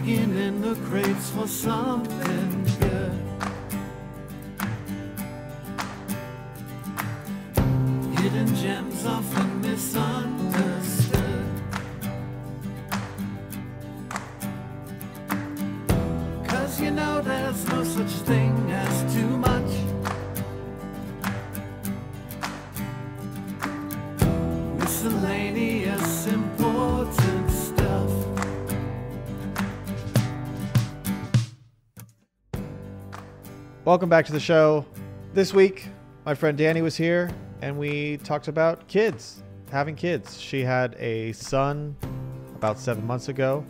digging in the crates for something good. Hidden gems often misunderstood. 'Cause you know there's no such thing as too much. Miscellaneous important stuff. Welcome back to the show. This week, my friend Dani was here, and we talked about kids, having kids. She had a son about 7 months ago,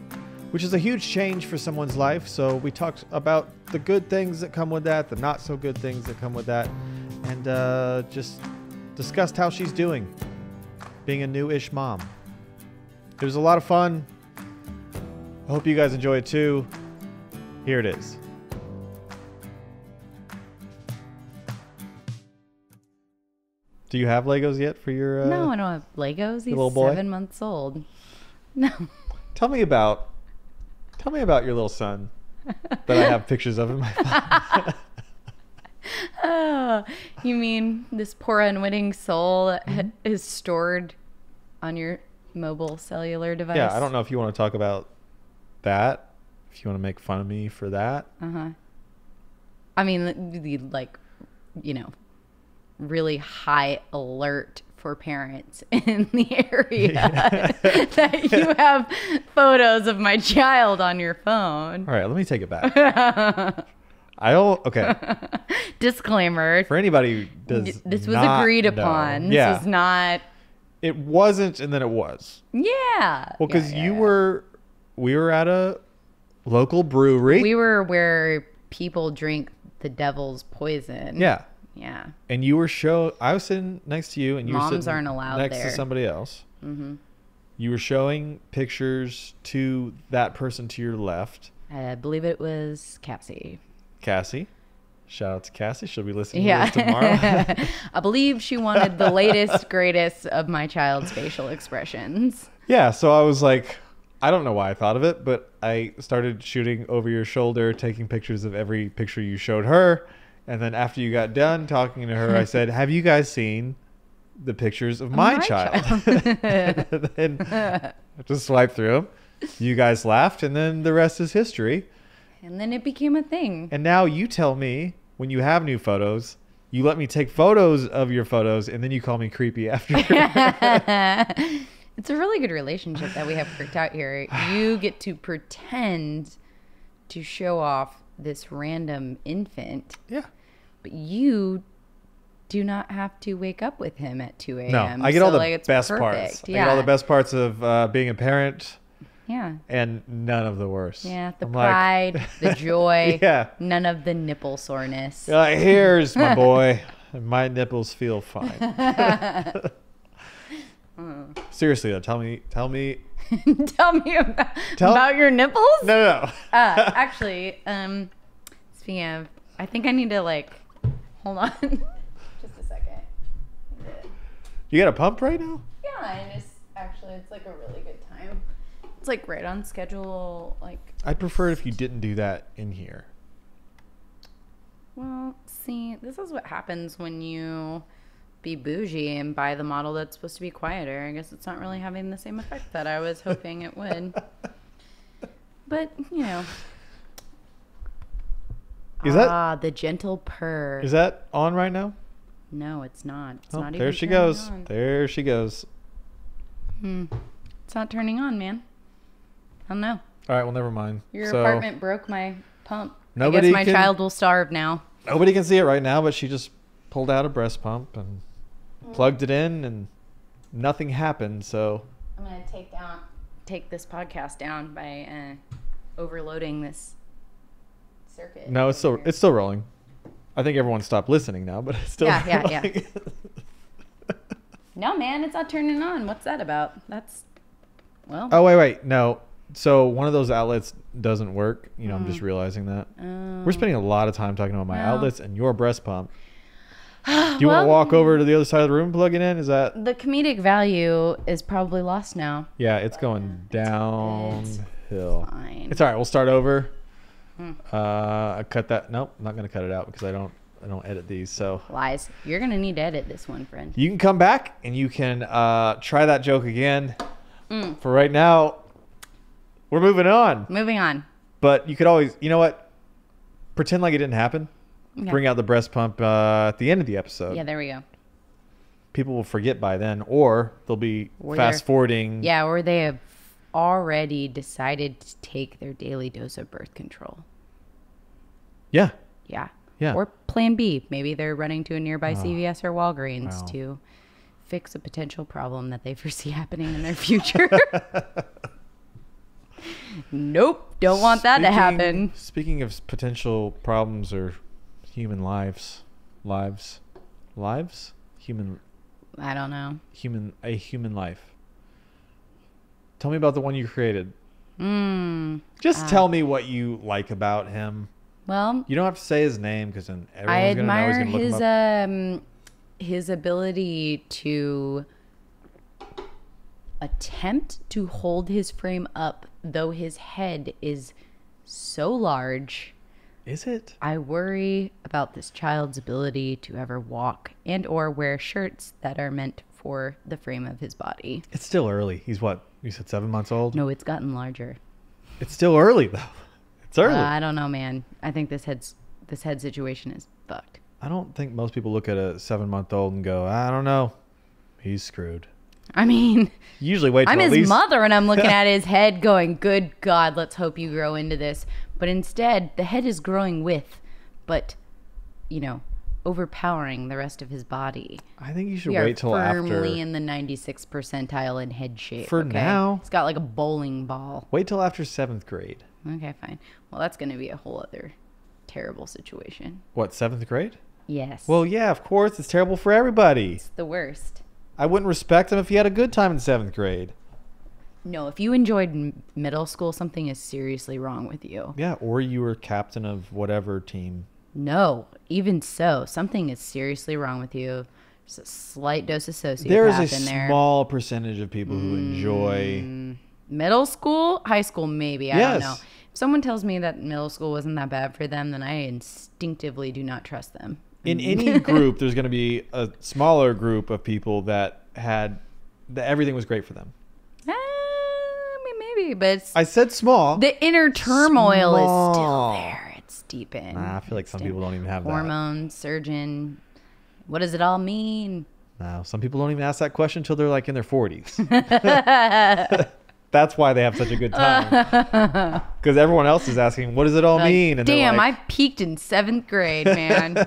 which is a huge change for someone's life. So we talked about the good things that come with that, the not so good things that come with that, and just discussed how she's doing, being a new-ish mom. It was a lot of fun. I hope you guys enjoy it too. Here it is. Do you have Legos yet for your No, I don't have Legos. He's little boy? 7 months old. No. Tell me about your little son that I have pictures of in my phone. Oh, you mean this poor unwitting soul that is stored on your mobile cellular device? Yeah, I don't know if you want to talk about that. If you want to make fun of me for that. I mean, really high alert for parents in the area that you have photos of my child on your phone. All right, let me take it back. Okay. Disclaimer. For anybody who does This was not agreed know. upon. Yeah. This is not. It wasn't, and then it was. Yeah. Well, because we were at a local brewery. We were where people drink the devil's poison. Yeah. Yeah. And you were I was sitting next to you, and you were Moms sitting aren't allowed next there. to somebody else. You were showing pictures to that person to your left. I believe it was Cassie. Cassie. Shout out to Cassie. She'll be listening to this tomorrow. I believe she wanted the latest, greatest of my child's facial expressions. Yeah. So I was like, I don't know why I thought of it, but I started shooting over your shoulder, taking pictures of every picture you showed her. And then after you got done talking to her, I said, have you guys seen the pictures of my child? And then I just swiped through them. You guys laughed, and then the rest is history. And then it became a thing. And now you tell me, when you have new photos, you let me take photos of your photos, and then you call me creepy after. It's a really good relationship that we have worked out here. You get to pretend to show off this random infant. Yeah. But you do not have to wake up with him at 2 a.m. No, I get all the it's best perfect. parts. Yeah. I get all the best parts of being a parent. Yeah. And none of the worst. Yeah, the I'm pride, the joy. Yeah. None of the nipple soreness. You're like, here's my boy. And my nipples feel fine. Seriously though, tell me. Tell me about your nipples? No. Actually, speaking of, I think I need to hold on, just a second. You got a pump right now? Yeah, and it's a really good time. It's right on schedule. I'd prefer if you didn't do that in here. Well, see, this is what happens when you be bougie and buy the model that's supposed to be quieter. I guess it's not really having the same effect that I was hoping it would. But, Is that the gentle purr. Is that on right now? No, it's not. It's Oh, not even there she turning goes. on. There she goes. It's not turning on, man. I don't know. All right, well, never mind. Your apartment broke my pump. I Nobody guess my can- child will starve now. Nobody can see it right now, but she just pulled out a breast pump and plugged it in, and nothing happened. So I'm gonna take this podcast down by overloading this circuit. no, it's still rolling. I think everyone stopped listening now, but it's still Yeah. rolling. No, man, it's not turning on. What's that about? Oh, wait. No. So one of those outlets doesn't work. I'm just realizing that. We're spending a lot of time talking about my outlets and your breast pump. Do you want to walk over to the other side of the room and plug it in? Is that... The comedic value is probably lost now. Yeah, it's going downhill. pill. Fine. It's all right. We'll start over. I cut that. Nope, I'm not gonna cut it out because I don't edit these. So Lies. You're gonna need to edit this one, friend. you can come back and you can try that joke again. For right now, we're moving on. Moving on. But you could always, you know what? Pretend like it didn't happen. Okay. Bring out the breast pump at the end of the episode. Yeah, there we go. People will forget by then, or they'll be fast forwarding. Yeah, or they have already decided to take their daily dose of birth control. Yeah. Yeah. Yeah. Or plan B. Maybe they're running to a nearby CVS or Walgreens Wow. to fix a potential problem that they foresee happening in their future. Nope. Don't want that to happen. Speaking of potential problems or human lives, human I don't know. a human life. Tell me about the one you created. Just tell me what you like about him. Well, You don't have to say his name because then I everyone's gonna know. He's admire gonna look him up. his ability to attempt to hold his frame up, though his head is so large. Is it? I worry about this child's ability to ever walk and or wear shirts that are meant for the frame of his body. It's still early. He's what? You said 7 months old? No, it's gotten larger. It's still early though. It's early. I don't know, man. I think this head situation is fucked. I don't think most people look at a 7-month-old and go, I don't know. He's screwed. I mean, You usually wait till I'm at his least mother and I'm looking at his head going, good God, let's hope you grow into this. But instead, the head is growing with, but, overpowering the rest of his body. I think you should We are wait till firmly after. in the 96th percentile in head shape. For okay? now. It's got like a bowling ball. Wait till after 7th grade. Okay, fine. Well, that's going to be a whole other terrible situation. What, 7th grade? Yes. Well, yeah, of course. It's terrible for everybody. it's the worst. I wouldn't respect him if he had a good time in 7th grade. No, if you enjoyed middle school, something is seriously wrong with you. Yeah, or you were captain of whatever team. No, even so, something is seriously wrong with you. There's a slight dose of sociopath There is a in there. small percentage of people who enjoy. Middle school, high school, maybe. I don't Yes. know. If someone tells me that middle school wasn't that bad for them, then I instinctively do not trust them. In any group, there's going to be a smaller group of people that everything was great for them. I mean, maybe, but I said small. the inner turmoil is still Small. there. It's deep in. Nah, I feel like some people don't even have that. Hormones, surgeon. What does it all mean? No, some people don't even ask that question until they're like in their 40s. That's why they have such a good time. Because everyone else is asking, what does it all mean? And they're Damn, like, I peaked in 7th grade, man.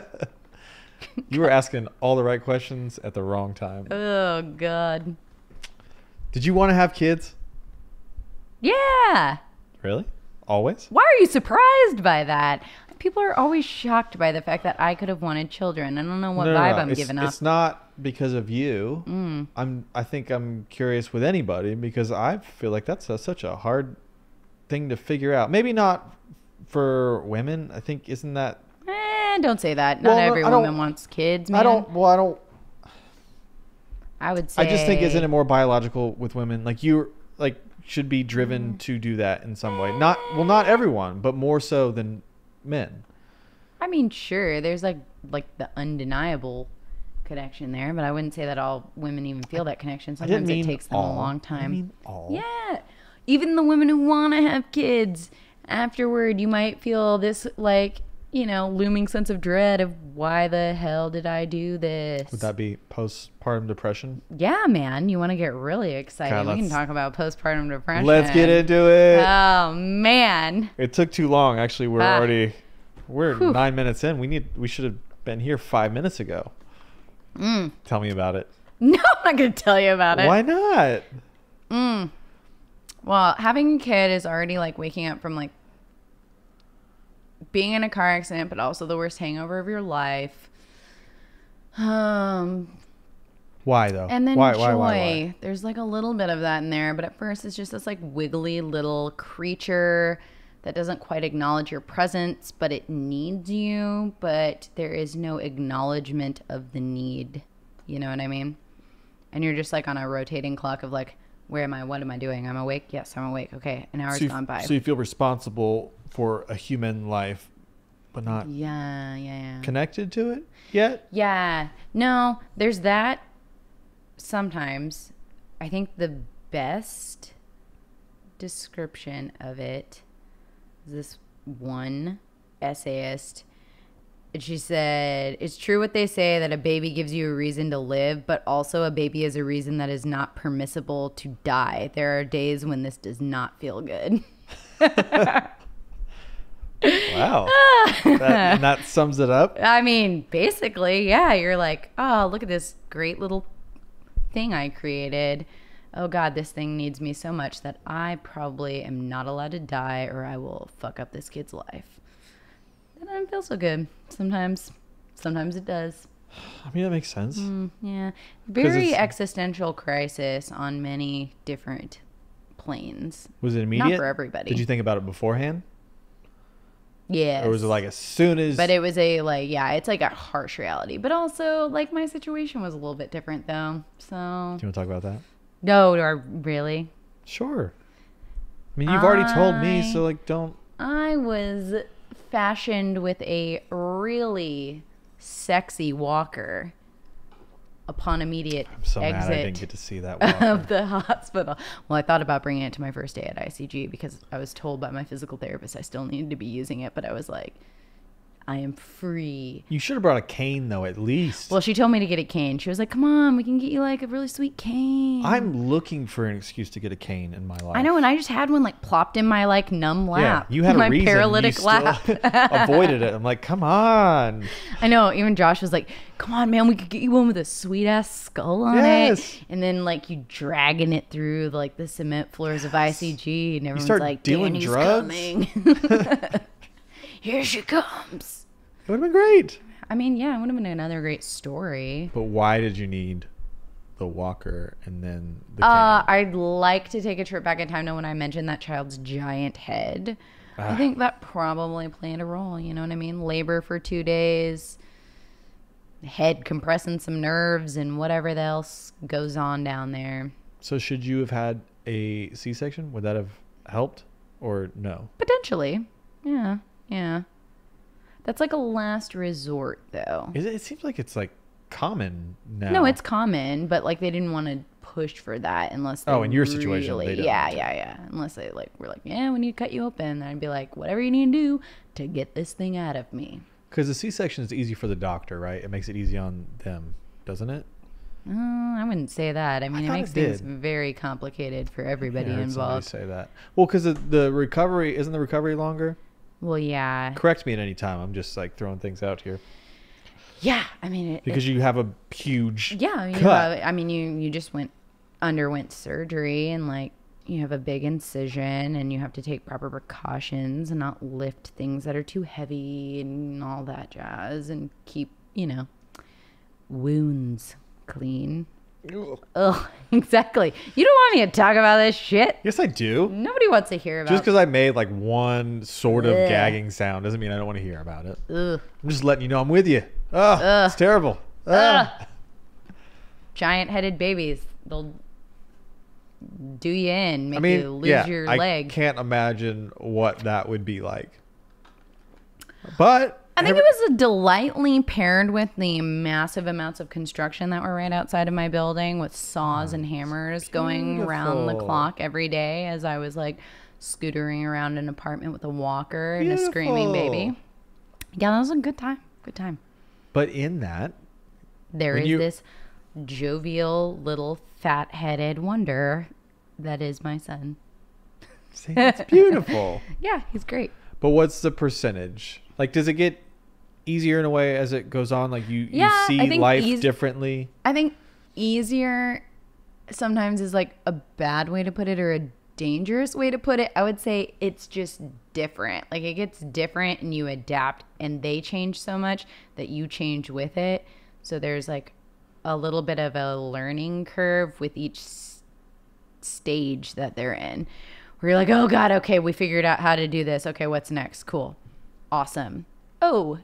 you were asking all the right questions at the wrong time. Oh, God. Did you want to have kids? Yeah. Really? Always? Why are you surprised by that? People are always shocked by the fact that I could have wanted children. I don't know what No, vibe no. I'm giving up. It's not because of you. I think I'm curious with anybody because I feel like that's such a hard thing to figure out. Maybe not for women. I think isn't that? Don't say that. Not Well, every I don't- woman wants kids, man. I don't. I would say. I just think isn't it more biological with women? Like you should be driven to do that in some way. Not everyone, but more so than men. I mean, sure. There's like the undeniable connection there, but I wouldn't say that all women even feel that connection. didn't Sometimes it mean takes them all. a long I time. mean all. Yeah. Even the women who want to have kids, afterward, you might feel this looming sense of dread of why the hell did I do this? Would that be postpartum depression? Yeah, man. You want to get really excited. God, We can let's- talk about postpartum depression. Let's get into it. Oh, man. It took too long. Actually, we're Ah. we're Whew. 9 minutes in. We should have been here 5 minutes ago. Tell me about it. No, I'm not going to tell you about it. Why not? Well, having a kid is already like waking up from like being in a car accident, but also the worst hangover of your life. Why though? And then why, joy. Why? There's like a little bit of that in there, but at first it's just this like wiggly little creature that doesn't quite acknowledge your presence, but it needs you, but there is no acknowledgement of the need. You know what I mean? And you're just like on a rotating clock of like, Where am I? What am I doing? I'm awake? Yes, I'm awake. Okay, an hour's gone by. So you feel responsible for a human life, but not Yeah. connected to it yet? Yeah. No, there's that sometimes. I think the best description of it is this one essayist. And she said, it's true what they say that a baby gives you a reason to live, but also a baby is a reason that is not permissible to die. There are days when this does not feel good. Wow. that sums it up. I mean, basically, yeah. You're like, oh, look at this great little thing I created. Oh, God, this thing needs me so much that I probably am not allowed to die or I will fuck up this kid's life. That doesn't feel so good. Sometimes it does. I mean, that makes sense. Yeah. Very existential crisis on many different planes. Was it immediate? Not for everybody. Did you think about it beforehand? Yes. Or was it like as soon as... But it was it's like a harsh reality. But also, like, my situation was a little bit different, though. So... Do you want to talk about that? No, really? Sure. I mean, you've already told me, so, like, don't... I was fashioned with a really sexy walker upon immediate I'm so exit mad I didn't get to see that walker. of the hospital. Well, I thought about bringing it to my first day at ICG because I was told by my physical therapist I still needed to be using it, but I was like, I am free. You should have brought a cane, though, at least. Well, she told me to get a cane. She was like, come on, we can get you like a really sweet cane. I'm looking for an excuse to get a cane in my life. I know, and I just had one like plopped in my like numb lap. Yeah, you had my a reason. paralytic you lap. still avoided it. I'm like, come on. I know. Even Josh was like, come on, man, we could get you one with a sweet ass skull on it. And then like you dragging it through like the cement floors of ICG, and everyone's start like, dealing Dani's drugs? coming. Here she comes. It would have been great. I mean, yeah, it would have been another great story. But why did you need the walker and then the cane? I'd like to take a trip back in time to when I mentioned that child's giant head. I think that probably played a role. You know what I mean? Labor for 2 days, head compressing some nerves, and whatever else goes on down there. So should you have had a C-section? Would that have helped or no? Potentially. Yeah. That's like a last resort, though. Is it? It seems like it's like common now. No, it's common, but like they didn't want to push for that unless they in your situation, they didn't. Yeah. Unless they like were like, yeah, we need to cut you open. Then I'd be like, whatever you need to do to get this thing out of me. Because the C-section is easy for the doctor, right? It makes it easy on them, doesn't it? I wouldn't say that. I mean, it thought makes it things did. very complicated for everybody I heard somebody involved. say that. Well, because the recovery isn't the recovery longer. Well, yeah. Correct me at any time. I'm just like throwing things out here. Yeah, I mean, Because you have a huge cut. cut. You just underwent surgery, and like you have a big incision, and you have to take proper precautions and not lift things that are too heavy and all that jazz, and keep wounds clean. Ugh, exactly. You don't want me to talk about this shit. Yes, I do. Nobody wants to hear about. Just because I made like one sort of gagging sound doesn't mean I don't want to hear about it. Ugh. I'm just letting you know I'm with you. Oh, it's terrible. Giant-headed babies. They'll do you in, make you lose your leg. I can't imagine what that would be like. But I think it was a delightfully paired with the massive amounts of construction that were right outside of my building with saws and hammers going round the clock every day as I was like scootering around an apartment with a walker and a screaming baby. Yeah, that was a good time. Good time. But in that, there is this jovial little fat-headed wonder that is my son. See, that's beautiful. Yeah, he's great. But what's the percentage? Like, does it get easier in a way as it goes on? Like you see life differently? I think easier sometimes is like a bad way to put it or a dangerous way to put it. I would say it's just different. Like it gets different and you adapt, and they change so much that you change with it. So there's like a little bit of a learning curve with each stage that they're in. Where you're like, oh God, okay, we figured out how to do this. Okay, what's next? Cool. Awesome. Oh,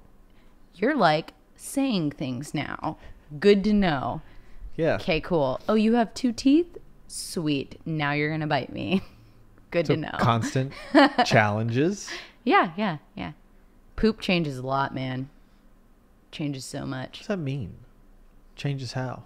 you're like saying things now. Good to know. Yeah. Okay, cool. Oh, you have 2 teeth? Sweet. Now you're going to bite me. Good to know. Constant challenges. Yeah. Poop changes a lot, man. Changes so much. What does that mean? Changes how?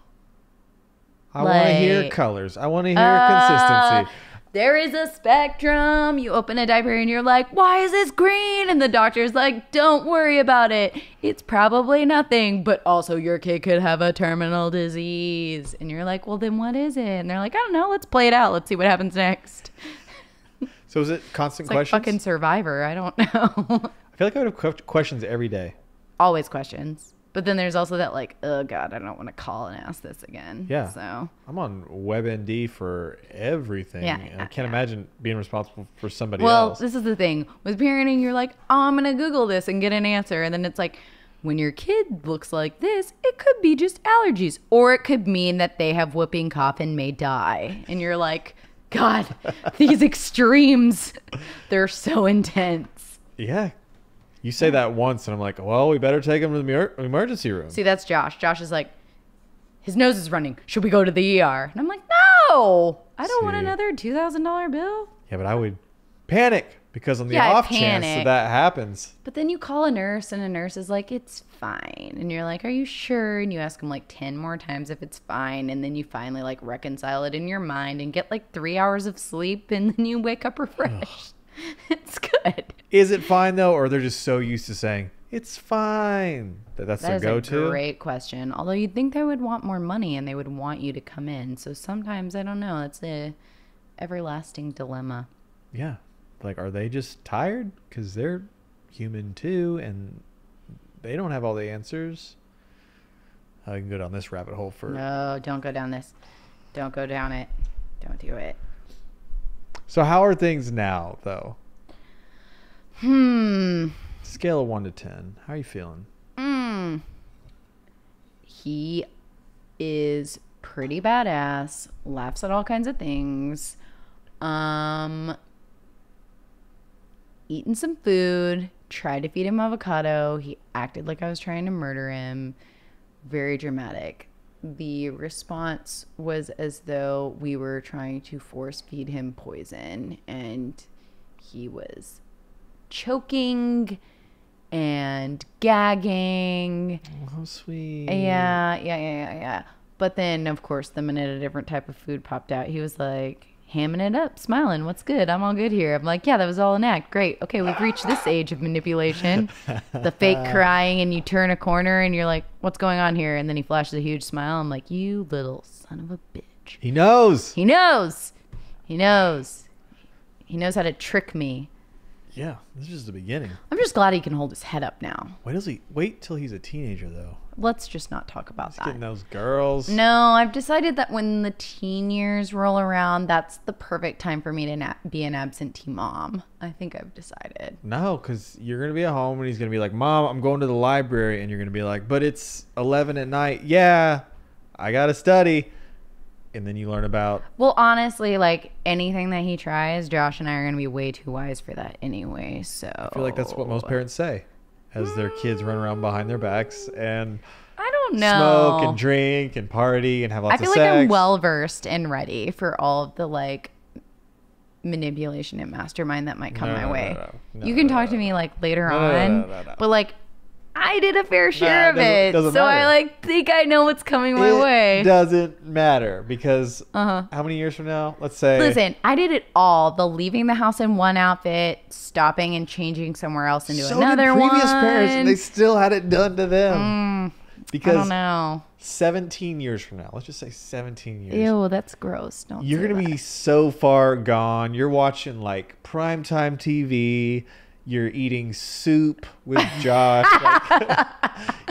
I want to hear colors. I want to hear consistency. There is a spectrum. You open a diaper and you're like, why is this green? And the doctor's like, don't worry about it. It's probably nothing. But also your kid could have a terminal disease. And you're like, well, then what is it? And they're like, I don't know. Let's play it out. Let's see what happens next. So is it constant It's questions? like fucking Survivor. I don't know. I feel like I would have questions every day. Always questions. But then there's also that like, oh God, I don't want to call and ask this again. Yeah. So I'm on WebMD for everything. Yeah, and I can't imagine being responsible for somebody well, else. this is the thing. With parenting, you're like, oh, I'm going to Google this and get an answer. And then it's like, when your kid looks like this, it could be just allergies. Or it could mean that they have whooping cough and may die. And you're like, God, these extremes, they're so intense. Yeah. You say that once, and I'm like, well, we better take him to the emergency room. See, that's Josh. Josh is like, his nose is running. Should we go to the ER? And I'm like, no, I don't want another $2,000 bill. Yeah, but I would panic because on the off chance that happens. But then you call a nurse, and a nurse is like, it's fine. And you're like, are you sure? And you ask them like 10 more times if it's fine. And then you finally like reconcile it in your mind and get like 3 hours of sleep. And then you wake up refreshed. It's good. Is it fine though, or they're just so used to saying it's fine that's their go-to? That is a great question. Although you'd think they would want more money and they would want you to come in. So sometimes I don't know. It's a everlasting dilemma. Yeah, like are they just tired because they're human too, and they don't have all the answers? I can go down this rabbit hole for. No, don't go down this. Don't go down it. Don't do it. So how are things now, though? Scale of 1 to 10. How are you feeling? He is pretty badass. Laughs at all kinds of things. Eating some food. Tried to feed him avocado. He acted like I was trying to murder him. Very dramatic. The response was as though we were trying to force feed him poison, and he was choking and gagging. Oh, how sweet. Yeah. But then, of course, the minute a different type of food popped out, he was like, hamming it up, smiling. What's good? I'm all good here. I'm like, yeah, that was all an act. Great. Okay, we've reached this age of manipulation. The fake crying, and you turn a corner and you're like, what's going on here? And then he flashes a huge smile. I'm like, you little son of a bitch. He knows. He knows. He knows. He knows how to trick me. Yeah, this is just the beginning. I'm just glad he can hold his head up now. Wait till he's a teenager, though. Let's just not talk about He's that. getting those girls. No, I've decided that when the teen years roll around, that's the perfect time for me to be an absentee mom. I think I've decided. No, because you're going to be at home and he's going to be like, Mom, I'm going to the library. And you're going to be like, but it's 11 at night. Yeah, I got to study. And then you learn about... Well, honestly, like anything that he tries, Josh and I are going to be way too wise for that anyway. So I feel like that's what most parents say as their kids run around behind their backs and I don't know, smoke and drink and party and have lots of sex. I feel like I'm well versed and ready for all of the like manipulation and mastermind that might come my way. You can talk to me like later on, but like I did a fair share of it, so matter. I like think I know what's coming my way. It doesn't matter because how many years from now? Let's say. Listen, I did it all. The leaving the house in one outfit, stopping and changing somewhere else into another one. Previous parents, and they still had it done to them. Because I don't know. 17 years from now, let's just say 17 years. Ew, that's gross. You're gonna be so far gone. You're watching like primetime TV. You're eating soup with Josh. What's wrong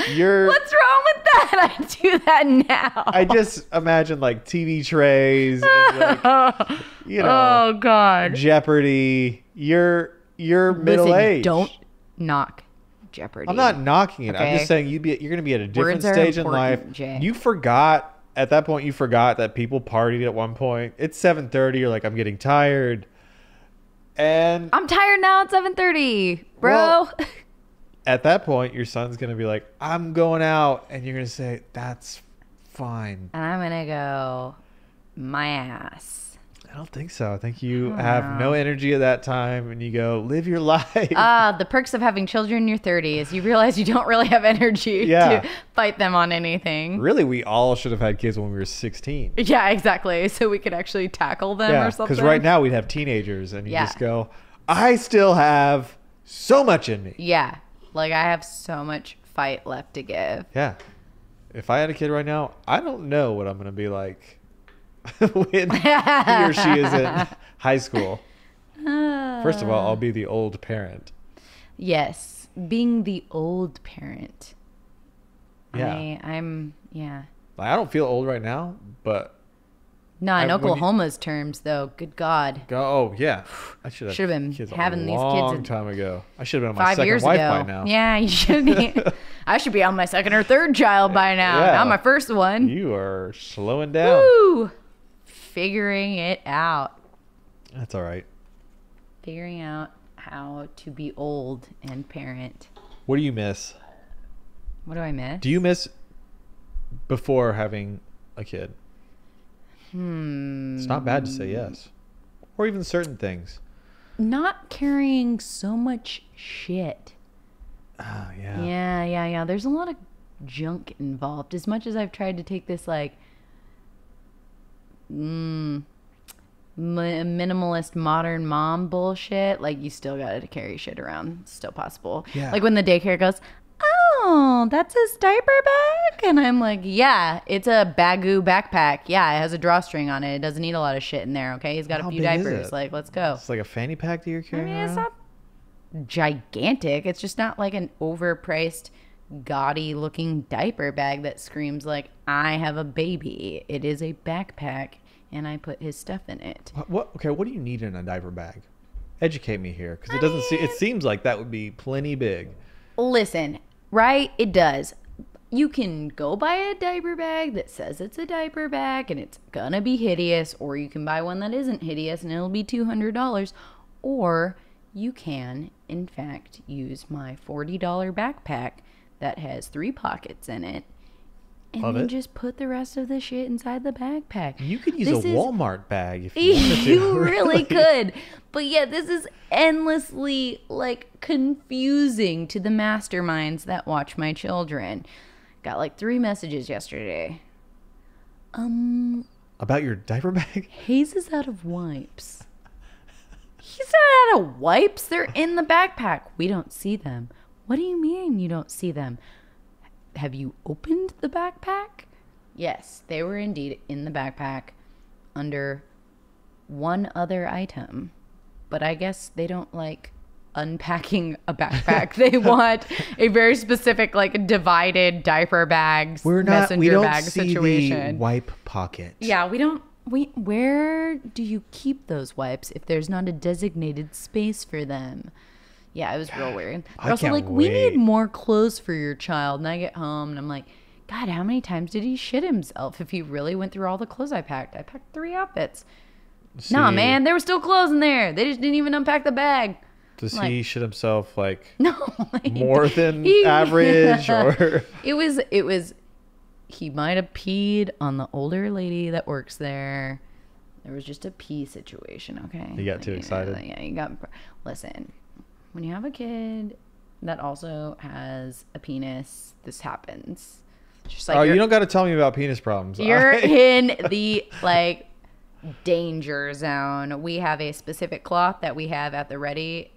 with that? I do that now. I just imagine like TV trays, and like, you know, oh God, Jeopardy. You're middle aged. Don't knock Jeopardy. I'm not knocking it. Okay? I'm just saying you're going to be at a different Words stage in life. Jay. You forgot at that point. You forgot that people partied at one point. It's 7:30. You're like, I'm getting tired. And I'm tired now at 7:30, bro. Well, at that point, your son's going to be like, I'm going out. And you're going to say, that's fine. And I'm going to go, my ass. I don't think so. I think you have no energy at that time and you go, live your life. The perks of having children in your 30s. You realize you don't really have energy to fight them on anything. Really, we all should have had kids when we were 16. Yeah, exactly. So we could actually tackle them or something. Because right now we'd have teenagers and you just go, I still have so much in me. Yeah. Like I have so much fight left to give. Yeah. If I had a kid right now, I don't know what I'm going to be like when he or she is in high school. First of all, I'll be the old parent. Yes, being the old parent. Yeah, I'm. I don't feel old right now, but no, in Oklahoma's terms, though. Good God. Oh yeah, I should have been kids having these kids a long time ago. I should have been on my 5 second years wife ago. by now. Yeah, you should be. I should be on my second or third child by now. Yeah. Not my first one. You are slowing down. Woo! Figuring it out. That's all right. Figuring out how to be old and parent. What do you miss? What do I miss? Do you miss before having a kid? It's not bad to say yes. Or even certain things. Not carrying so much shit. Oh, yeah. Yeah. There's a lot of junk involved. As much as I've tried to take this like minimalist modern mom bullshit, like you still got to carry shit around. It's still possible. Yeah. Like when the daycare goes, oh, that's his diaper bag? And I'm like, yeah, it's a Bagoo backpack. Yeah, it has a drawstring on it. It doesn't need a lot of shit in there, okay? He's got How a few big is diapers. it? Like, let's go. It's like a fanny pack that you're carrying around? It's not gigantic. It's just not like an overpriced, gaudy looking diaper bag that screams like, I have a baby. It is a backpack and I put his stuff in it. Okay, what do you need in a diaper bag? Educate me here, because it seems like that would be plenty big. Listen, right? It does. You can go buy a diaper bag that says it's a diaper bag and it's gonna be hideous, or you can buy one that isn't hideous and it'll be $200, or you can, in fact, use my $40 backpack that has 3 pockets in it. And Love then it. just put the rest of the shit inside the backpack. You could use a Walmart bag if you wanted to. You really could. But yeah, this is endlessly like confusing to the masterminds that watch my children. Got like 3 messages yesterday. About your diaper bag? Hayes is out of wipes. He's not out of wipes. They're in the backpack. We don't see them. What do you mean you don't see them? Have you opened the backpack? Yes, they were indeed in the backpack under one other item. But I guess they don't like unpacking a backpack. They want a very specific, like, divided diaper bags, messenger bag situation. The wipe pocket. Yeah, where do you keep those wipes if there's not a designated space for them? Yeah, it was real weird. They're also like, we need more clothes for your child. And I get home and I'm like, God, how many times did he shit himself if he really went through all the clothes I packed? I packed 3 outfits. Nah, man, there were still clothes in there. They just didn't even unpack the bag. Does he shit himself like like, more than average? Or it was he might have peed on the older lady that works there. There was just a pee situation, okay? You got too excited. Yeah, listen. When you have a kid that also has a penis, this happens. Just like you don't got to tell me about penis problems. You're in the like danger zone. We have a specific cloth that we have at the ready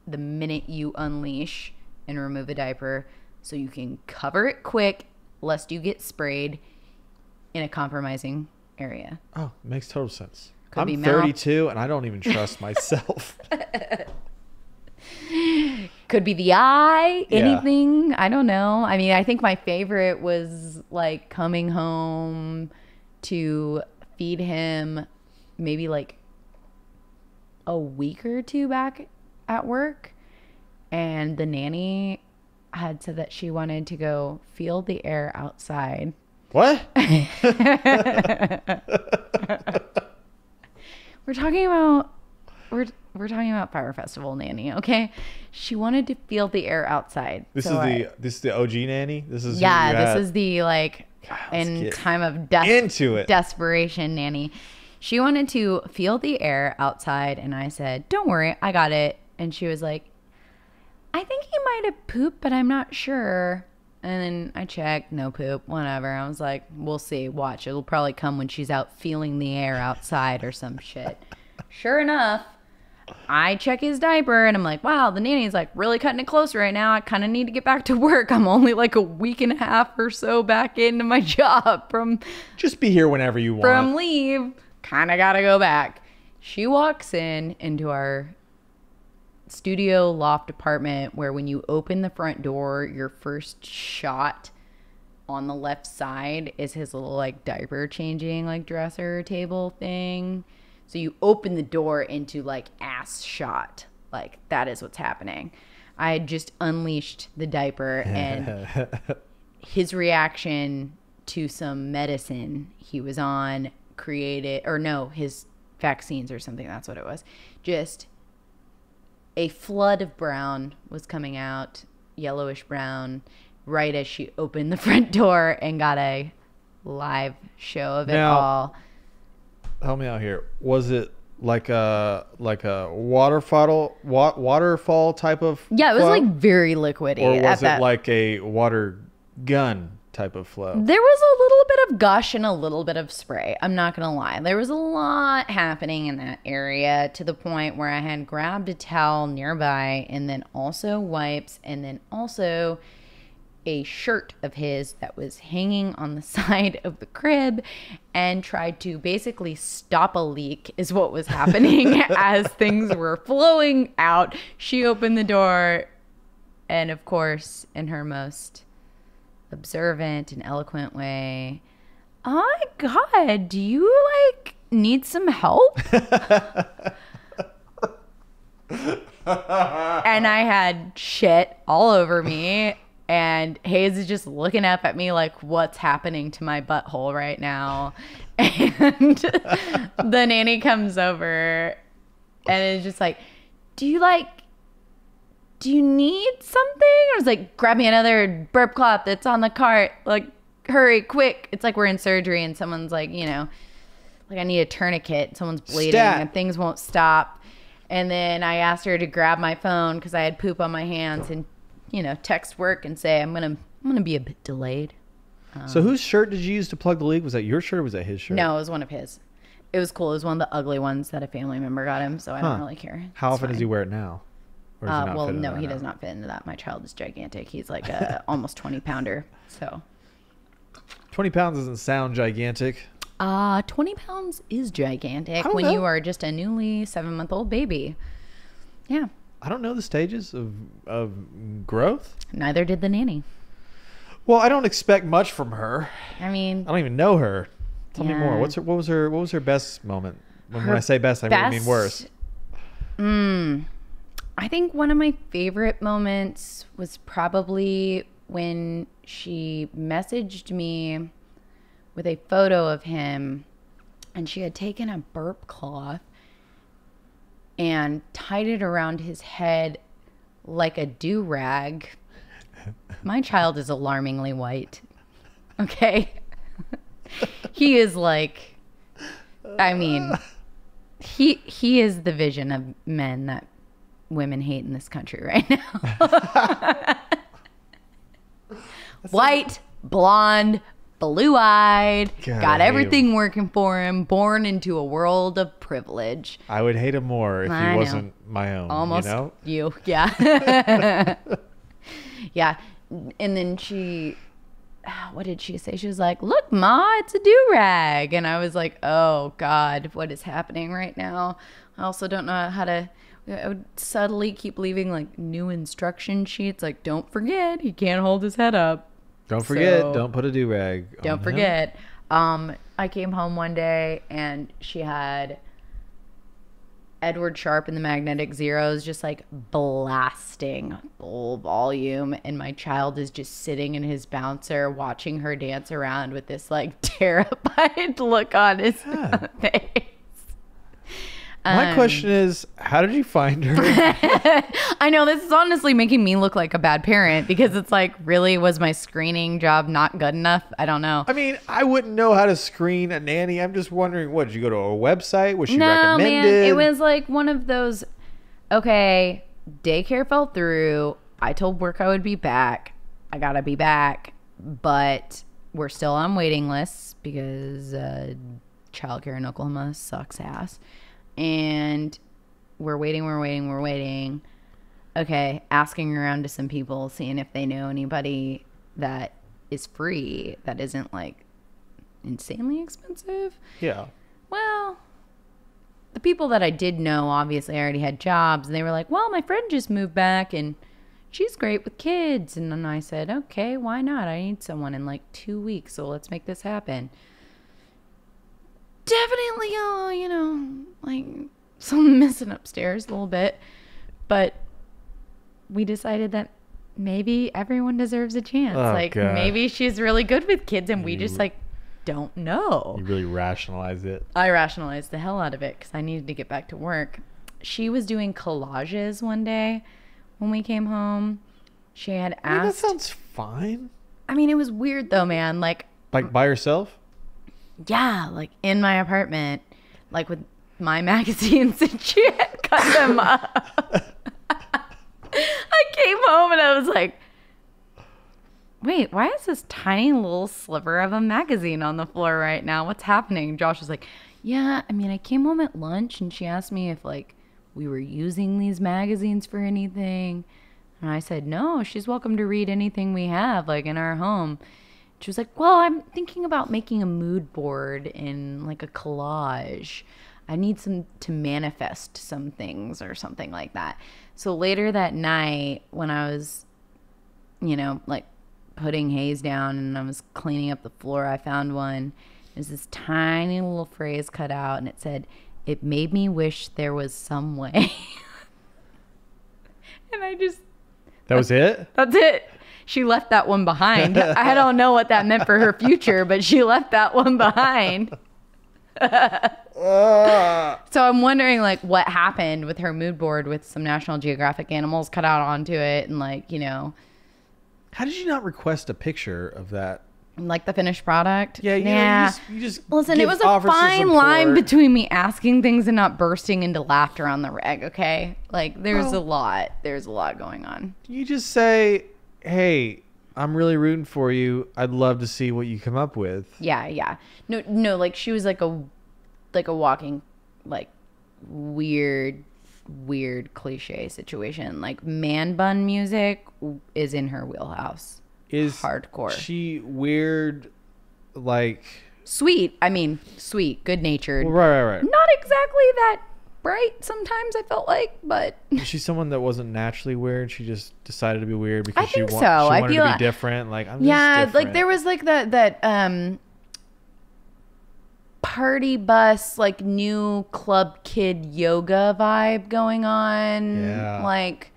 the minute you unleash and remove a diaper, so you can cover it quick lest you get sprayed in a compromising area. Oh, makes total sense. Could be I'm mouth. 32 and I don't even trust myself. Could be the eye, Yeah. anything. I don't know. I mean, I think my favorite was like coming home to feed him maybe like a week or 2 back at work. And the nanny had said that she wanted to go feel the air outside. What? We're talking about we're talking about Fire Festival nanny, okay? She wanted to feel the air outside. This is the OG nanny. This is this is the like in time of into it. desperation nanny. She wanted to feel the air outside, and I said, "Don't worry, I got it." And she was like, "I think he might have pooped, but I'm not sure." And then I checked, no poop, whatever. I was like, "We'll see. Watch, it'll probably come when she's out feeling the air outside or some shit." Sure enough, I check his diaper and I'm like, wow, the nanny's like really cutting it close right now. I kind of need to get back to work. I'm only like a week and a half or so back into my job from just be here whenever you want. From leave. Kind of got to go back. She walks into our studio loft apartment where when you open the front door, your first shot on the left side is his little like diaper changing like dresser table thing. So you open the door into like ass shot. Like that is what's happening. I had just unleashed the diaper and his reaction to some medicine he was on his vaccines or something. That's what it was. Just a flood of brown was coming out, yellowish brown, right as she opened the front door and got a live show of it all. Help me out here. Was it like a waterfall type of Yeah, it was flow? like very liquidy. Or was it like a water gun type of flow? There was a little bit of gush and a little bit of spray. I'm not going to lie. There was a lot happening in that area to the point where I had grabbed a towel nearby and then also wipes and then also a shirt of his that was hanging on the side of the crib and tried to basically stop a leak is what was happening as things were flowing out. She opened the door and of course in her most observant and eloquent way, "Oh my God, do you like need some help?" And I had shit all over me. And Hayes is just looking up at me like, what's happening to my butthole right now? And the nanny comes over and is just like, do you need something? I was like, grab me another burp cloth that's on the cart. Like, hurry, quick. It's like we're in surgery and someone's like, like I need a tourniquet. Someone's bleeding and things won't stop. And then I asked her to grab my phone because I had poop on my hands and text work and say, I'm gonna be a bit delayed. So whose shirt did you use to plug the leak? Was that your shirt or was that his shirt? No, it was one of his. It was cool. It was one of the ugly ones that a family member got him, so I don't really care. How often does he wear it now? Or does he not fit into that he now? does not fit into that. My child is gigantic. He's like almost 20 pounder. So 20 pounds doesn't sound gigantic. 20 pounds is gigantic when you are just a newly 7-month-old baby. Yeah. I don't know the stages of growth. Neither did the nanny. Well, I don't expect much from her. I mean, I don't even know her. Tell me more. What was her best moment? When I say best, I really mean worst. I think one of my favorite moments was probably when she messaged me with a photo of him and she had taken a burp cloth and tied it around his head like a do-rag. My child is alarmingly white. Okay? He is like, I mean, he is the vision of men that women hate in this country right now. White, blonde, blue-eyed, got everything working for him, born into a world of privilege. I would hate him more if he wasn't my own. Almost you, yeah. Yeah. And then what did she say? She was like, "Look, Ma, it's a do-rag." And I was like, oh God, what is happening right now? I also don't know how to, I would subtly keep leaving like new instruction sheets. Like, don't forget, he can't hold his head up. Don't forget, don't put a do-rag on Don't forget. I came home one day and she had Edward Sharpe and the Magnetic Zeros just like blasting full volume, and my child is just sitting in his bouncer watching her dance around with this like terrified look on his face. My question is, how did you find her? I know this is honestly making me look like a bad parent because it's like, really, was my screening job not good enough? I don't know. I mean, I wouldn't know how to screen a nanny. I'm just wondering, what, did you go to a website? Was she No, recommended? man, it was like one of those, okay, daycare fell through. I told work I would be back. I gotta be back. But we're still on waiting lists because childcare in Oklahoma sucks ass. And we're waiting. Okay, asking around to some people, seeing if they know anybody that is free, that isn't like insanely expensive. Yeah. Well, the people that I did know obviously already had jobs, and they were like, well, my friend just moved back and she's great with kids. And then I said, okay, why not? I need someone in like 2 weeks, so let's make this happen. Definitely, like something missing upstairs a little bit. But we decided that maybe everyone deserves a chance. God. Maybe she's really good with kids and we just don't know. You really rationalize it. I rationalized the hell out of it because I needed to get back to work. She was doing collages one day when we came home. She had asked. I mean, that sounds fine. I mean, it was weird though, man. Like by herself? Yeah, like in my apartment, like with my magazines, and she had cut them up. I came home and I was like, wait, why is this tiny little sliver of a magazine on the floor right now? What's happening? Josh was like, yeah, I mean, I came home at lunch and she asked me if like we were using these magazines for anything. And I said, no, she's welcome to read anything we have like in our home. She was like, well, I'm thinking about making a mood board in like a collage. I need some to manifest some things or something like that. So later that night when I was, like putting Hayes down and I was cleaning up the floor, I found one. There's this tiny little phrase cut out and it said, it made me wish there was some way. And That was it? That's it. She left that one behind. I don't know what that meant for her future, but she left that one behind. So I'm wondering like what happened with her mood board with some National Geographic animals cut out onto it and like, How did you not request a picture of that? like the finished product? Yeah. You just Listen, it was a fine line between me asking things and not bursting into laughter on the reg, okay? Like there's a lot going on. You just say, hey, I'm really rooting for you. I'd love to see what you come up with. Yeah. No, like she was like a walking, like weird cliche situation. Like man bun music is in her wheelhouse. Is hardcore. She weird, like sweet. I mean, sweet, good natured. Well, right. Not exactly that bright. Sometimes I felt like, but is she someone that wasn't naturally weird? She just decided to be weird because I think so. She I wanted feel to be different. Like I'm just different. like there was like that party bus, like new club kid yoga vibe going on. Yeah. Like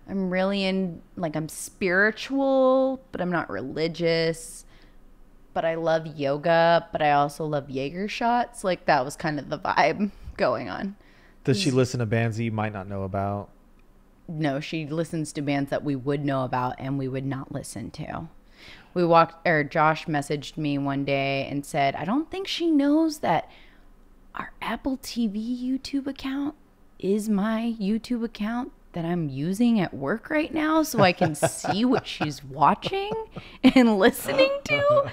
I'm really I'm spiritual, but I'm not religious. But I love yoga, but I also love Jaeger shots. Like that was kind of the vibe going on. Does she listen to bands that you might not know about? No, she listens to bands that we would know about and we would not listen to. Josh messaged me one day and said, I don't think she knows that our Apple TV YouTube account is my YouTube account that I'm using at work right now so I can see what she's watching and listening to.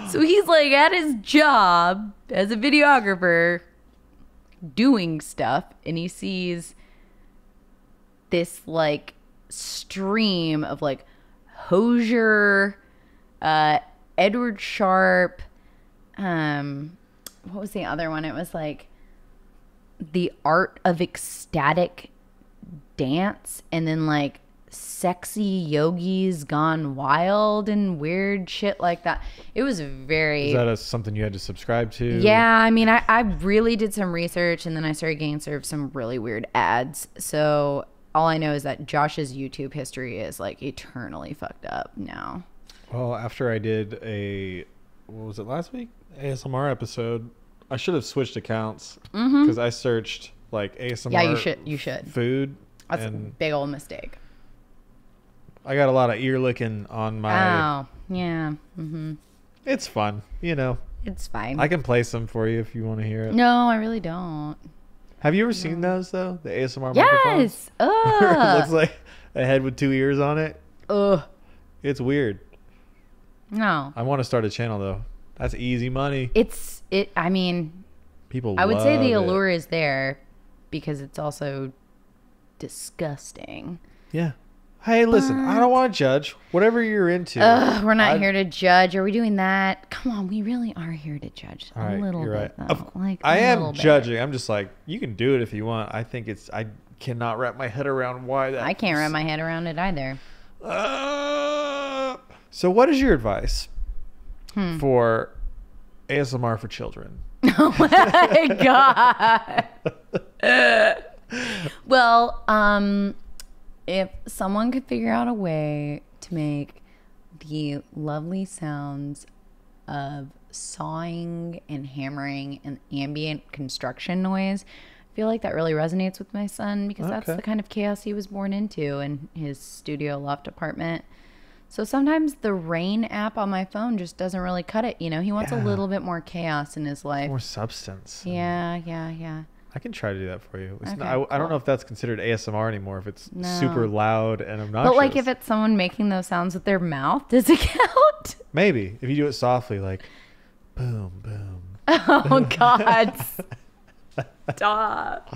So he's like at his job as a videographer doing stuff and he sees this like stream of like Hosier, Edward Sharp, what was the other one? It was like The Art of Ecstatic Dance, and then like Sexy Yogis Gone Wild and weird shit like that. It was very... Is that something you had to subscribe to? Yeah, I mean, I really did some research and then I started getting served some really weird ads. So all I know is that Josh's YouTube history is like eternally fucked up now. Well, after I did what was it, last week? ASMR episode, I should have switched accounts because I searched like ASMR. Yeah, you should. You should. Food. That's a and big old mistake. I got a lot of ear licking on my. Oh, yeah. Mm-hmm. It's fun, you know. It's fine. I can play some for you if you want to hear it. No, I really don't. Have you ever seen those though? The ASMR microphones? Yes. It looks like a head with 2 ears on it. Ugh. It's weird. No. I want to start a channel though. That's easy money. I mean, People I would say the love it. allure is there because it's also disgusting. Yeah. Hey, listen, I don't want to judge. Whatever you're into. We're not here to judge. Are we doing that? Come on, we really are here to judge All right, a little you're bit, right. though. Like I a am little bit. judging. I'm just like, you can do it if you want. I cannot wrap my head around why that. I can't wrap my head around it either. So what is your advice for ASMR for children? Oh my god. Well, if someone could figure out a way to make the lovely sounds of sawing and hammering and ambient construction noise, I feel like that really resonates with my son because that's Okay. the kind of chaos he was born into in his studio loft apartment. So sometimes the rain app on my phone just doesn't really cut it. You know, he wants a Yeah. little bit more chaos in his life. More substance. Yeah. I can try to do that for you. It's Okay, not, I don't cool. know if that's considered ASMR anymore, if it's No. super loud and obnoxious. But like if it's someone making those sounds with their mouth, does it count? Maybe. If you do it softly, like boom, boom. Oh God. Stop.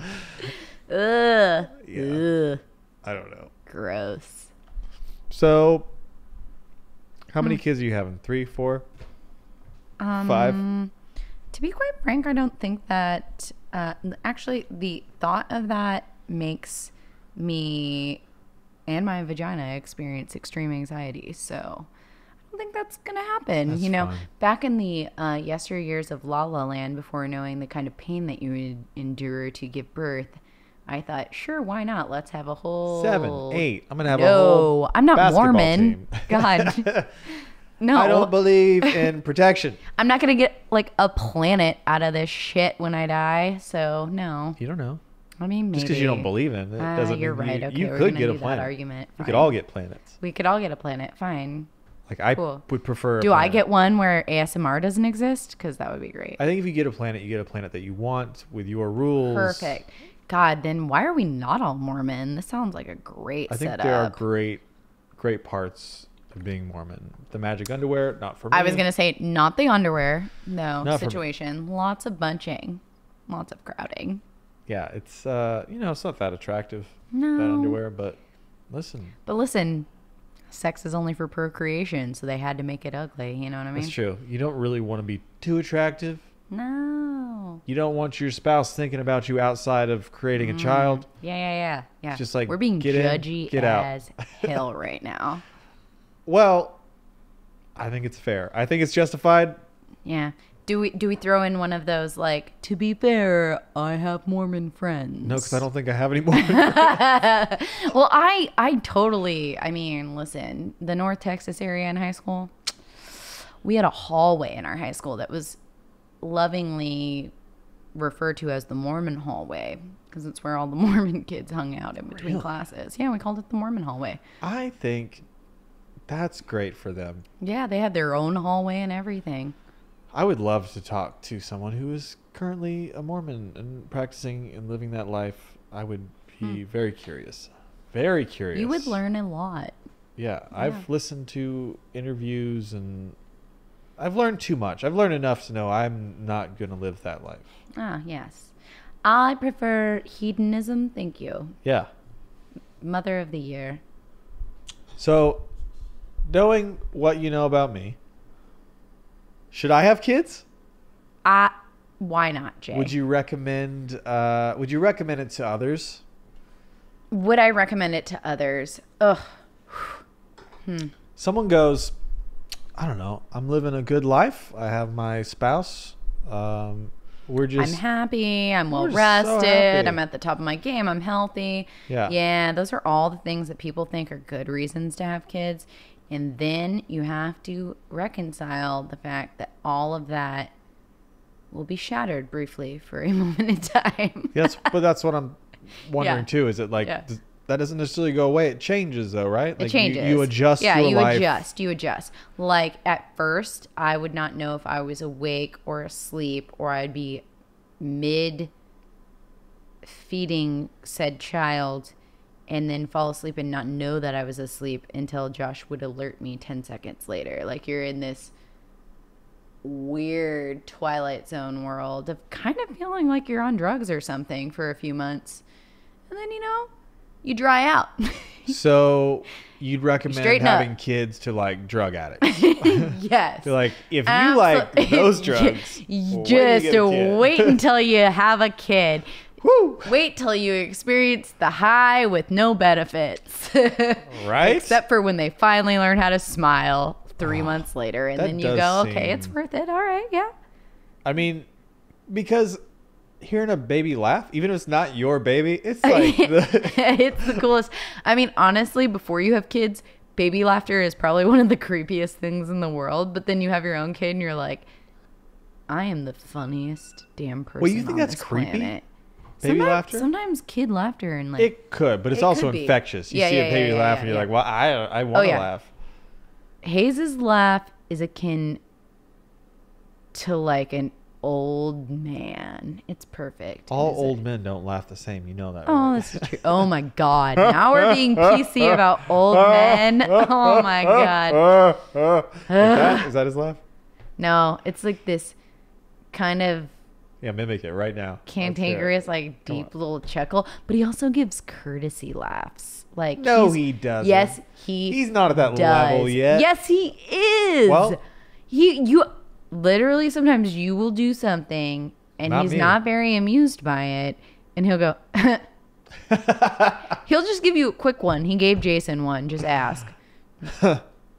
Ugh. Yeah. Ugh. I don't know. Gross. So, how many kids are you having? 3, 4, 5? To be quite frank, I don't think that actually the thought of that makes me and my vagina experience extreme anxiety. So I don't think that's gonna happen. That's you know, fine. back in the yesteryears of La La Land, before knowing the kind of pain that you would endure to give birth, I thought, sure, why not? Let's have a whole 7, 8. I'm gonna have a whole. No, I'm not basketball Mormon. team. God. No. I don't believe in protection. I'm not going to get like a planet out of this shit when I die. So, no. You don't know. I mean, maybe. Just because you don't believe in it doesn't You're mean right. you, Okay, you we're could gonna get a do that planet. argument. We Fine. could all get planets. We could all get a planet. Fine. Like I Cool. would prefer. A Do I planet. get one where ASMR doesn't exist? Because that would be great. I think if you get a planet, you get a planet that you want with your rules. Perfect. God, then why are we not all Mormon? This sounds like a great I think setup. there are great parts of being Mormon. The magic underwear, not for me. I was going to say, not the underwear. No, Not for me. situation. Lots of bunching. Lots of crowding. Yeah, it's it's not that attractive. No. That underwear, but listen, But listen, sex is only for procreation, so they had to make it ugly. You know what I mean? that's true. You don't really want to be too attractive. No. You don't want your spouse thinking about you outside of creating a child. Yeah. Just like, we're being get in, judgy get out. as hell right now. Well, I think it's fair. I think it's justified. Yeah. Do we throw in one of those like, to be fair, I have Mormon friends? No, because I don't think I have any more. Well, I totally. I mean, listen, the North Texas area in high school, we had a hallway in our high school that was lovingly referred to as the Mormon hallway because it's where all the Mormon kids hung out in between Really? classes. Yeah, we called it the Mormon hallway. I think that's great for them. Yeah, they had their own hallway and everything. I would love to talk to someone who is currently a Mormon and practicing and living that life. I would be very curious. Very curious. You would learn a lot. Yeah, I've listened to interviews and I've learned too much. I've learned enough to know I'm not going to live that life. Ah, yes. I prefer hedonism. Thank you. Yeah. Mother of the year. So, knowing what you know about me, should I have kids? Why not, Jay? Would you recommend it to others? Would I recommend it to others? Ugh. Someone goes, I don't know, I'm living a good life. I have my spouse. We're just I'm happy. I'm well We're so rested. happy. I'm at the top of my game. I'm healthy. Yeah. Yeah, those are all the things that people think are good reasons to have kids. And then you have to reconcile the fact that all of that will be shattered briefly for a moment in time. But that's what I'm wondering Yeah. too. Is it like Yeah. that doesn't necessarily go away? It changes though, right? It Like changes. You adjust Yeah, your you life. adjust. You adjust. Like at first, I would not know if I was awake or asleep, or I'd be mid feeding said child and then fall asleep and not know that I was asleep until Josh would alert me 10 seconds later. Like you're in this weird Twilight Zone world of kind of feeling like you're on drugs or something for a few months. And then, you dry out. So you'd recommend Straighten up. having kids to like drug addicts? Yes. Like if you like those drugs, just wait until you have a kid. Woo! Wait till you experience the high with no benefits. Right? Except for when they finally learn how to smile 3 months later. And that then you does go, okay, seem- it's worth it. All right, yeah. I mean, because hearing a baby laugh, even if it's not your baby, it's like It's the coolest. I mean, honestly, before you have kids, baby laughter is probably one of the creepiest things in the world. But then you have your own kid and you're like, I am the funniest damn person Well, you think on that's this creepy? planet. Baby laughter? Sometimes kid laughter and like it could, but it's It also could be. infectious. You Yeah, see yeah, a baby yeah, laugh yeah, and you're yeah. like, well, I want to yeah. laugh. Hayes's laugh is akin to like an old man. It's perfect. All Is old it? men don't laugh the same. You know that, Oh, right? this is true. Oh my God. Now we're being PC about old men. Oh my God. Like that? Is that his laugh? No, it's like this kind of Yeah, mimic it right now. cantankerous, like Come deep little chuckle, but he also gives courtesy laughs. Like No, he's- he doesn't. Yes, He's not at that does. level yet. Yes, he is. Well- you literally sometimes you will do something and Not he's me. not very amused by it, and he'll go. He'll just give you a quick one. He gave Jason one. Just ask.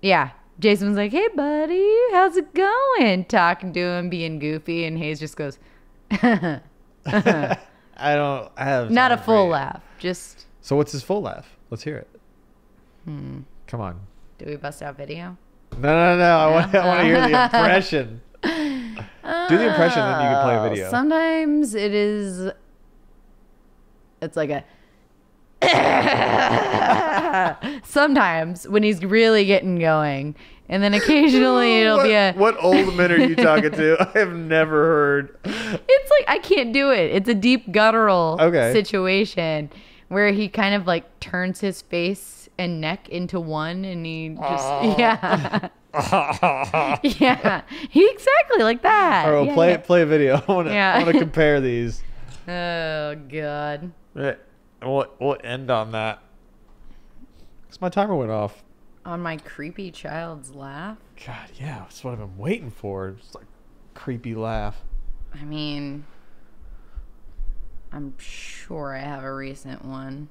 Yeah. Jason's like, hey, buddy, how's it going? Talking to him, being goofy. And Hayes just goes, I have not a time for full you. laugh. Just, So what's his full laugh? Let's hear it. Come on. do we bust out video? No. I want to hear the impression. Do the impression, then you can play a video. Sometimes it's like a, sometimes when he's really getting going. And then occasionally it'll be a, What old men are you talking to? I have never heard. it's like, I can't do it. It's a deep guttural Okay. situation where he kind of like turns his face and neck into one and he just, yeah. Yeah. He exactly like that. All right, Yeah, well, yeah. play a video. I want Yeah. to compare these. Oh, God. Right. We'll end on that. Because my timer went off. On my creepy child's laugh? God, yeah, that's what I've been waiting for. It's like creepy laugh. I mean, I'm sure I have a recent one.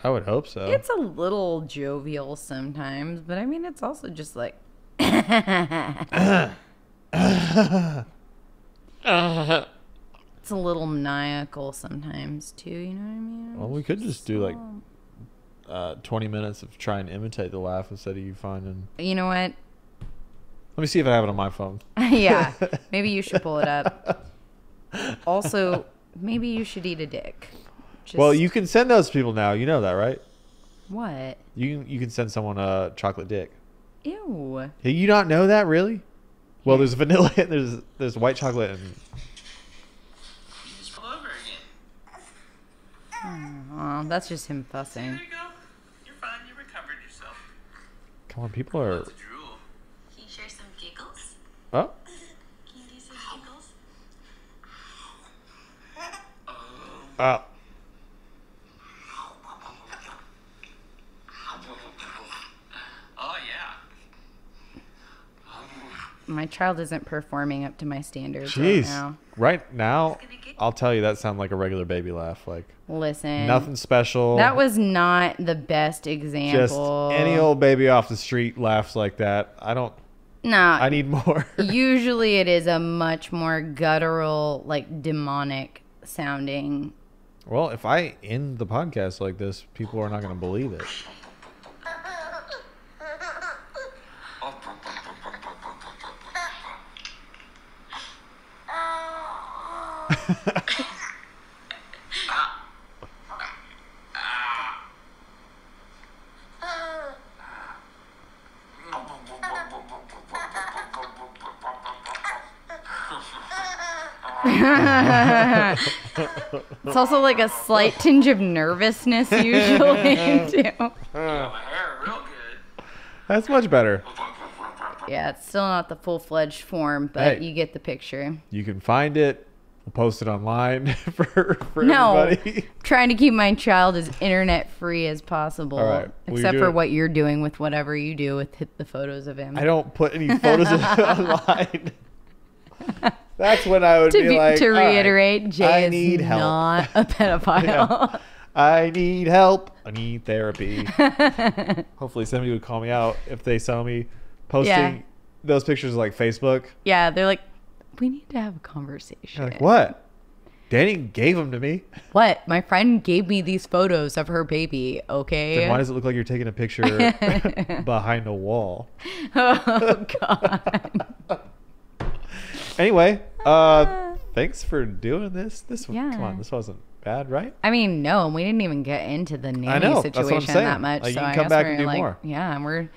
I would hope so. It's a little jovial sometimes, but I mean, it's also just like. It's a little maniacal sometimes too, you know what I mean? Well, we could just do like 20 minutes of trying to imitate the laugh instead of you finding. You know what? Let me see if I have it on my phone. Yeah, maybe you should pull it up. Also, maybe you should eat a dick. Just, Well, you can send those to people now. You know that, right? What? You can send someone a chocolate dick. Ew. Hey, you not know that, really? Well, there's vanilla and there's white chocolate and Just all over again. Oh, that's just him fussing. There you go. You're fine. You recovered yourself. come on, people are. Lots of drool. Can you share some giggles? Oh, Can you do some giggles? oh. Oh yeah. My child isn't performing up to my standards Jeez. right now. Right now, I'll tell you that sounds like a regular baby laugh. Like Listen. nothing special. That was not the best just example. any old baby off the street laughs like that. No. I need more. Usually it is a much more guttural, like demonic sounding. Well, if I end the podcast like this, people are not going to believe it. It's also like a slight tinge of nervousness usually too. Got my hair real good. That's much better. Yeah, it's still not the full-fledged form, but Hey. you get the picture. You can find it. We'll post it online for No, everybody. trying to keep my child as internet free as possible. All right. Well, Except you're for doing- what you're doing with whatever you do with the photos of him. I don't put any photos of it online. That's when I would to, be be, like, to "All right, reiterate, I Jay need is help." not a pedophile. Yeah. I need help. I need therapy. Hopefully somebody would call me out if they saw me posting Yeah. those pictures of, like, Facebook. Yeah, they're like, we need to have a conversation. You're like, what? Danny gave them to me. What? My friend gave me these photos of her baby, okay? Then why does it look like you're taking a picture behind a wall? Oh, God. Anyway, thanks for doing this. Come Yeah. on, this wasn't bad, right? I mean, no, we didn't even get into the nanny know, that's what I'm situation saying. that much. Like, you so can I come guess back we're and do like, more. yeah, and we're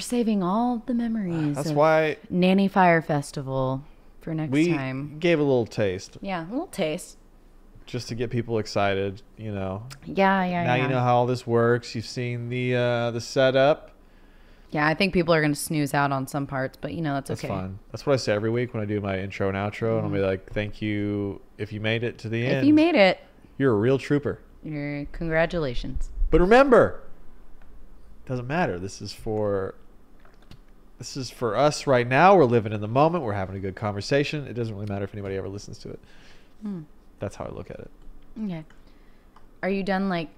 saving all the memories. That's of why Nanny Fire Festival for next we time. gave a little taste Yeah, a little taste. just to get people excited, you know. Yeah. Now you know how all this works. You've seen the setup. Yeah, I think people are gonna snooze out on some parts, but that's That's okay. fun. That's what I say every week when I do my intro and outro, and I'll be like, "Thank you if you made it to the end. If you made it, You're a real trooper." congratulations. But remember, doesn't matter. This is for us right now. We're living in the moment. We're having a good conversation. It doesn't really matter if anybody ever listens to it. That's how I look at it. Okay. Are you done like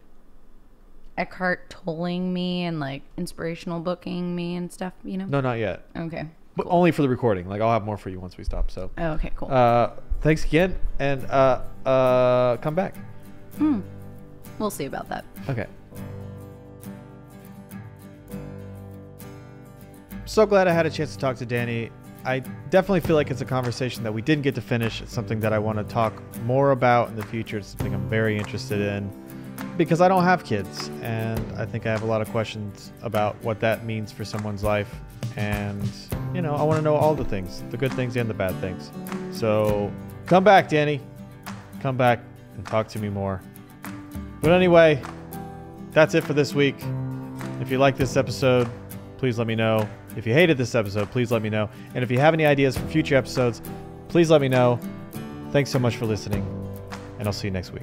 Eckhart Tolling me and like inspirational booking me and stuff? No, not yet. Okay. But only for the recording. Like, I'll have more for you once we stop. So, Oh, okay. Cool. thanks again, and come back. We'll see about that. Okay. So glad I had a chance to talk to Dani. I definitely feel like it's a conversation that we didn't get to finish. It's something that I want to talk more about in the future. It's something I'm very interested in because I don't have kids, and I think I have a lot of questions about what that means for someone's life. And, I want to know all the things, the good things and the bad things. So come back, Dani. Come back and talk to me more. But anyway, that's it for this week. If you like this episode, please let me know. If you hated this episode, please let me know. And if you have any ideas for future episodes, please let me know. Thanks so much for listening, and I'll see you next week.